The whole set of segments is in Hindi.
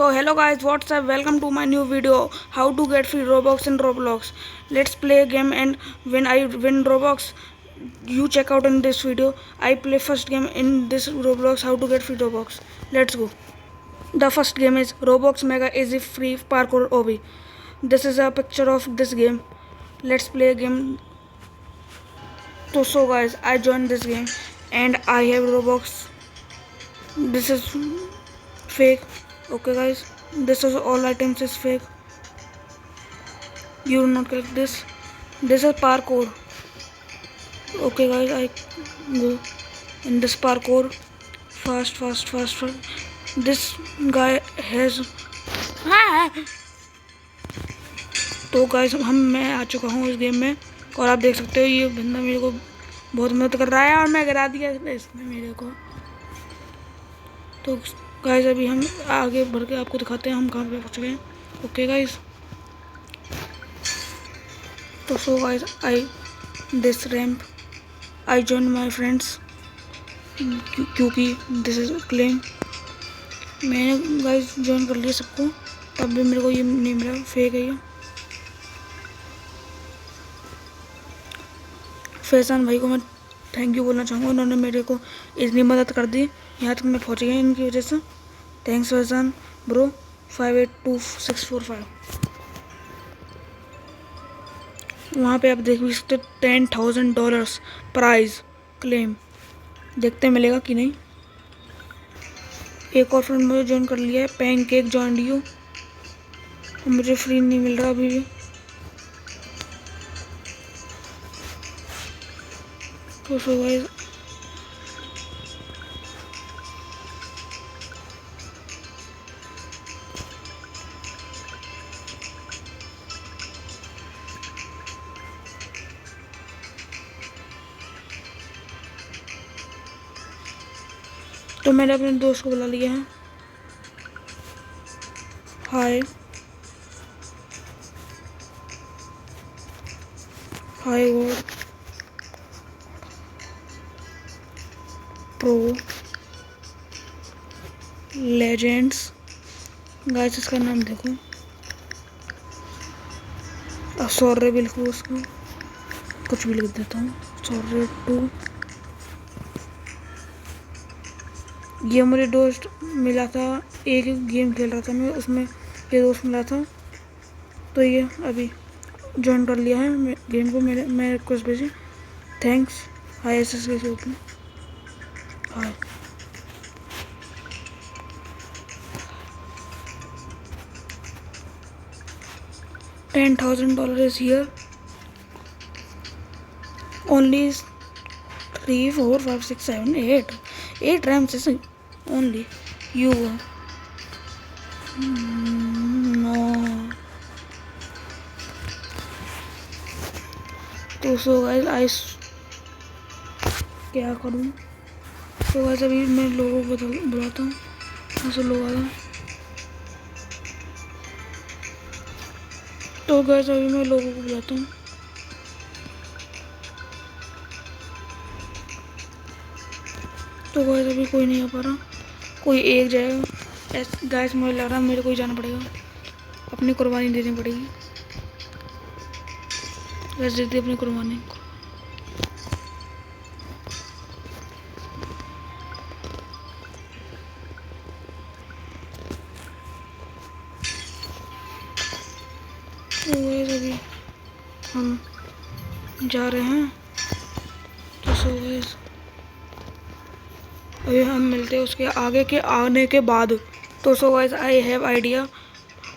So hello guys, what's up? Welcome to my new video. How to get free Robux in Roblox. Let's play a game, and when I win Robux, you check out in this video. I play first game in this Roblox. How to get free Robux. Let's go. The first game is Roblox Mega Easy Free Parkour Obby. This is a picture of this game. Let's play a game. So guys, I joined this game and I have Robux. This is fake. Okay guys, this is all items is fake. You will not collect this. This is parkour. Okay guys, I go in this parkour. Fast. This guy has तो गाइस मैं आ चुका हूँ इस गेम में और आप देख सकते हो ये बंदा मेरे को बहुत मदद कर रहा है और मैं गिरा दिया इसने मेरे को। तो गाइस अभी हम आगे बढ़ के आपको दिखाते हैं हम कहाँ पे पहुँच गए। ओके गाइस, तो so guys I this ramp I join my friends क्योंकि दिस इज क्लेम। मैंने गाइस ज्वाइन कर लिया सबको, तब भी मेरे को ये नहीं मिला, फेक है ये। फैजान भाई को मैं थैंक यू बोलना चाहूँगा, उन्होंने मेरे को इतनी मदद कर दी, यहाँ तक मैं पहुँच गया इनकी वजह से। Thanks Faizan bro. 582645 वहाँ पे आप देख भी सकते हो $10,000 प्राइज क्लेम। देखते मिलेगा कि नहीं। एक और फ्रेंड मुझे ज्वाइन कर लिया है, पैनकेक जॉइन यू। मुझे फ्री नहीं मिल रहा अभी भी। तो सो गाइस तो मैंने अपने दोस्त को बुला लिया है। हाय वो प्रो लेजेंड्स गाइस, इसका नाम देखो। सॉरी भी लिखो, उसको कुछ भी लिख देता हूँ। सॉरी 2। ये मुझे दोस्त मिला था, एक गेम खेल रहा था मैं उसमें, ये दोस्त मिला था तो ये अभी ज्वाइन कर लिया है गेम को। मैं रिक्वेस्ट भेजी। थैंक्स। हाय एस के open. Hi $10,000 is here. Only 3, 4, 5, 6, 7, 8. 8 rams is only. You no. तो सो गाइस क्या करूँ। तो गाइस अभी मैं लोगों को बुलाता हूँ। ऐसे लोग आ रहे हैं। तो गाइस अभी मैं लोगों को बुलाता हूँ। तो गाइस अभी कोई नहीं आ पा रहा, कोई एक जाएगा। गाइस मुझे लग रहा है मेरे को ही जाना पड़ेगा, अपनी कुर्बानी देनी पड़ेगी। गाइस दे दी अपनी कुर्बानी। तो गाइस अभी हम जा रहे हैं। तो सो गाइस अभी हम मिलते हैं उसके आगे के आने के बाद। तो so guys I have idea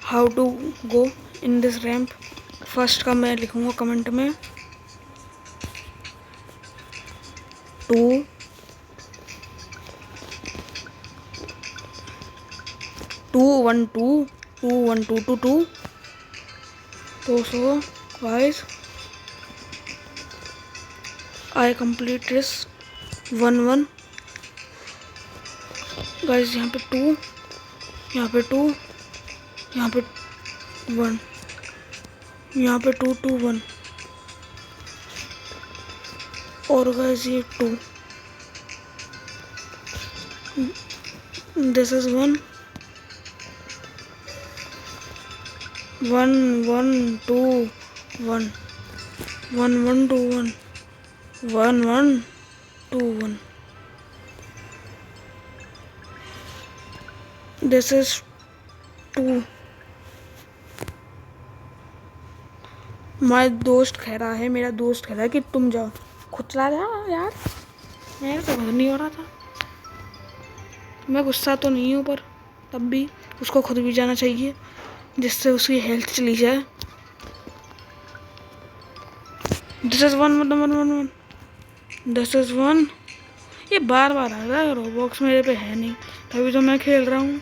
how to go in this ramp. First का मैं लिखूँगा कमेंट में 2 2 1 2 2 1 2 2 2। तो so guys I complete this 1 1 guys. यहाँ पे 2, यहाँ पे 2, यहाँ पे 1, यहाँ पे 2 2 1 और गाइस ये 2। This is 1 1 1 2 1 1 1 2 1 1 1 2 1. This is 2. मेरा दोस्त कह रहा है कि तुम जाओ, खुद चला जाओ यार। मेरा तो खुद नहीं हो रहा था। मैं गुस्सा तो नहीं हूँ, पर तब भी उसको खुद भी जाना चाहिए, जिससे उसकी हेल्थ चली जाए। This is 1 1 1 1 this is 1। ये बार बार आ रहा है। रोबॉक्स मेरे पे है नहीं, तभी तो मैं खेल रहा हूँ।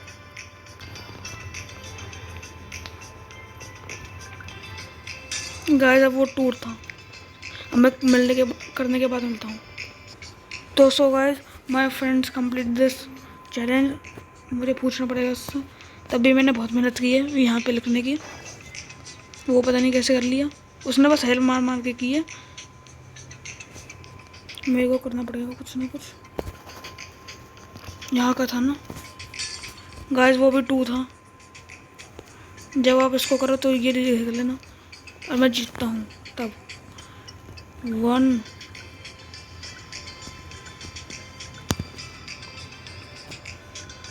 गाइस अब वो टूर था। अब मैं करने के बाद मिलता हूँ। तो so guys, my friends complete this challenge. मुझे पूछना पड़ेगा उससे। तब भी मैंने बहुत मेहनत की है यहाँ पे लिखने की। वो पता नहीं कैसे कर लिया उसने, बस हेल्प मार मार के की है। मेरे को करना पड़ेगा कुछ ना कुछ। यहाँ का था ना गाइस, वो भी 2 था। जब आप इसको करो तो ये देख लेना, और मैं जीतता हूँ तब। 1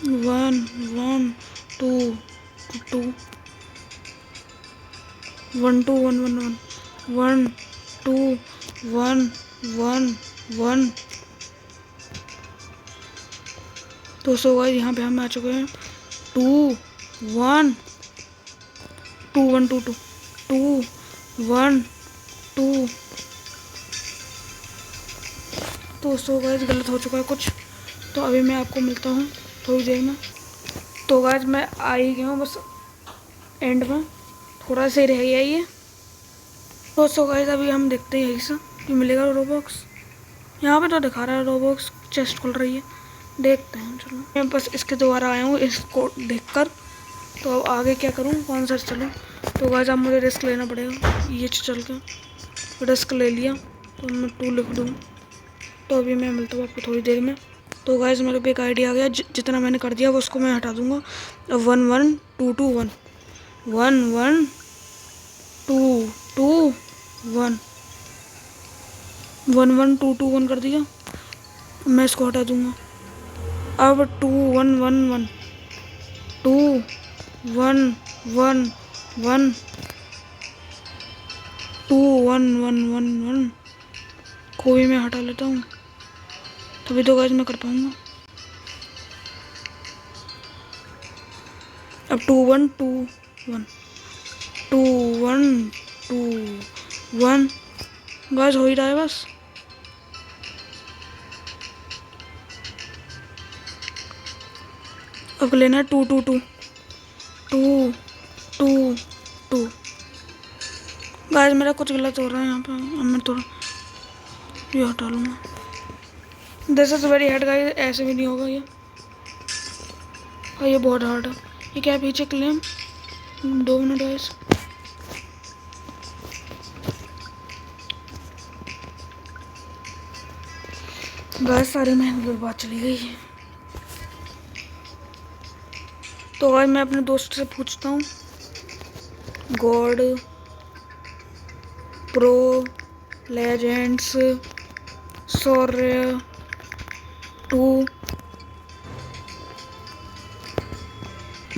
1 1 2 2 1 2 1 1 1 2 1 1 1। तो सो गाइस यहाँ पे हम आ चुके हैं। 2 1 2 1 2 2 2 1 2। तो सो गाइस गलत हो चुका है कुछ, तो अभी मैं आपको मिलता हूँ थोड़ी देर में। तो गाइस मैं आ ही गया हूँ, बस एंड में थोड़ा सा ही रह गया ये। तो सो गाइस अभी हम देखते हैं यही से कि मिलेगा रोबॉक्स। यहाँ पे तो दिखा रहा है रोबॉक्स चेस्ट खुल रही है, देखते हैं। चलो मैं बस इसके दोबारा आया हूँ इसको देखकर। तो अब आगे क्या करूँ, कौन सा चलूँ। तो गाइस अब मुझे रिस्क लेना पड़ेगा, ये चल के रिस्क ले लिया तो मैं 2 लिख दूँ। तो अभी मैं मिलता हूँ आपको थोड़ी देर में। तो गाइस मेरे पे एक आइडिया आ गया, जितना मैंने कर दिया वो उसको मैं हटा दूँगा। 1 1 2 2 1 1 1 2 2 1 1 1 2 2 1 कर दिया। मैं इसको हटा दूँगा। अब 2 1 1 1 2 1 1 1 2 1 1 1 1 को भी मैं हटा लेता हूँ, तभी तो गाइस मैं कर पाऊँगा। अब 2 1 2 1 2 1 2 1 गाइस हो ही रहा है बस। अब लेना है 2 2 2 2 2 2। गाइस मेरा कुछ गलत हो रहा है यहाँ पे, अब मैं थोड़ा ये हटा लूँगा। This is very hard guys, ऐसे भी नहीं होगा ये, और ये बहुत हार्ड है। ये क्या है पीछे क्लेम, 2 मिनट गाइस। गाइस सारी मेहनत बर्बाद चली गई है। तो गाइस मैं अपने दोस्त से पूछता हूँ। गॉड प्रो लेजेंड्स सौर्य 2।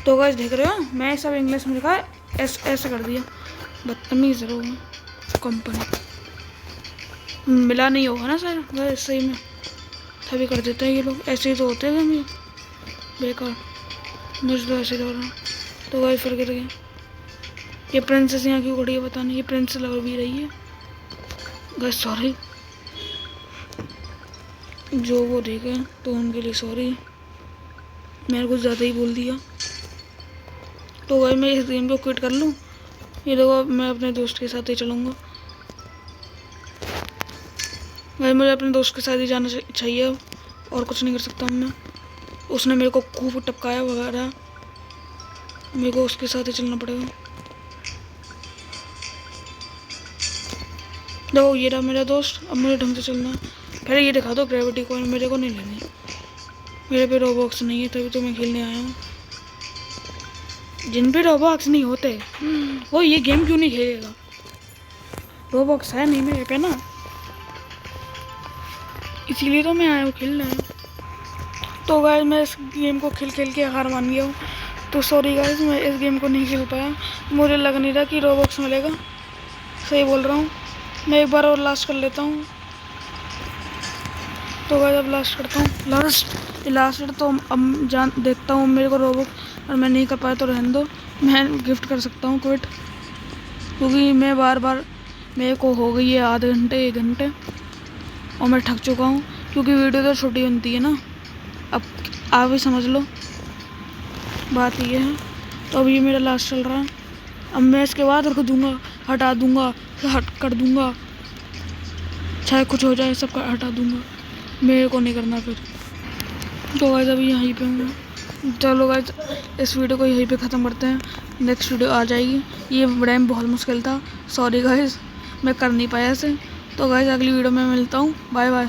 तो गाइस देख रहे हो मैं सब इंग्लिश में लिखा है, ऐसे कर दिया। बदतमीज रहो कंपनी। मिला नहीं होगा ना सर गाइस सही में, तभी कर देते हैं ये लोग। ऐसे ही तो होते हैं हम, ये बेकार। मुझे तो ऐसे लग रहा। तो गाइस फिर गिर गए। ये प्रिंसेस यहाँ क्यों खड़ी है पता नहीं, ये प्रिंसेस लग भी रही है गाइस। सॉरी जो वो देखे तो उनके लिए सॉरी, मैंने कुछ ज़्यादा ही बोल दिया। तो भाई मैं इस गेम को क्विट कर लूँ। ये देखो मैं अपने दोस्त के साथ ही चलूँगा। भाई मुझे अपने दोस्त के साथ ही जाना चाहिए, और कुछ नहीं कर सकता मैं। उसने मेरे को खूब टपकाया वगैरह, मेरे को उसके साथ ही चलना पड़ेगा। देखो ये रहा मेरा दोस्त, अब मुझे ढंग से चलना है। पहले ये दिखा दो ग्रेविटी कॉइन, मेरे को नहीं लेनी। मेरे पे रोबॉक्स नहीं है, तभी तो मैं खेलने आया हूँ। जिन पे रोबॉक्स नहीं होते वो ये गेम क्यों नहीं खेलेगा। रोबॉक्स है नहीं मेरे पे ना, इसीलिए तो मैं आया हूँ खेलने। तो गाइस मैं इस गेम को खेल खेल के हार मान गया हूँ, तो सॉरी गाइस मैं इस गेम को नहीं खेल पाया। मुझे लग नहीं रहा कि रोबॉक्स मिलेगा, सही बोल रहा हूँ। मैं एक बार और लास्ट कर लेता हूँ। तो गाइस अब लास्ट करता हूँ। लास्ट तो अब जान देखता हूँ मेरे को रोबॉक्स और मैं नहीं कर पाया तो रहने दो, मैं गिफ्ट कर सकता हूँ क्विट, क्योंकि मैं बार बार मेरे को हो गई है आधे घंटे 1 घंटे और मैं थक चुका हूँ, क्योंकि वीडियो तो छोटी बनती है ना। अब आप भी समझ लो, बात ये है। तो अब ये मेरा लास्ट चल रहा है, अब मैं इसके बाद रख दूँगा, हटा दूँगा, हट कर दूँगा, चाहे कुछ हो जाए सब हटा दूँगा, मेरे को नहीं करना फिर। तो गाइस अभी यहीं पे हूँ। चलो गाइस इस वीडियो को यहीं पे ख़त्म करते हैं, नेक्स्ट वीडियो आ जाएगी। ये टाइम बहुत मुश्किल था, सॉरी गाइस मैं कर नहीं पाया इसे। तो गाइस अगली वीडियो में मिलता हूँ, बाय बाय।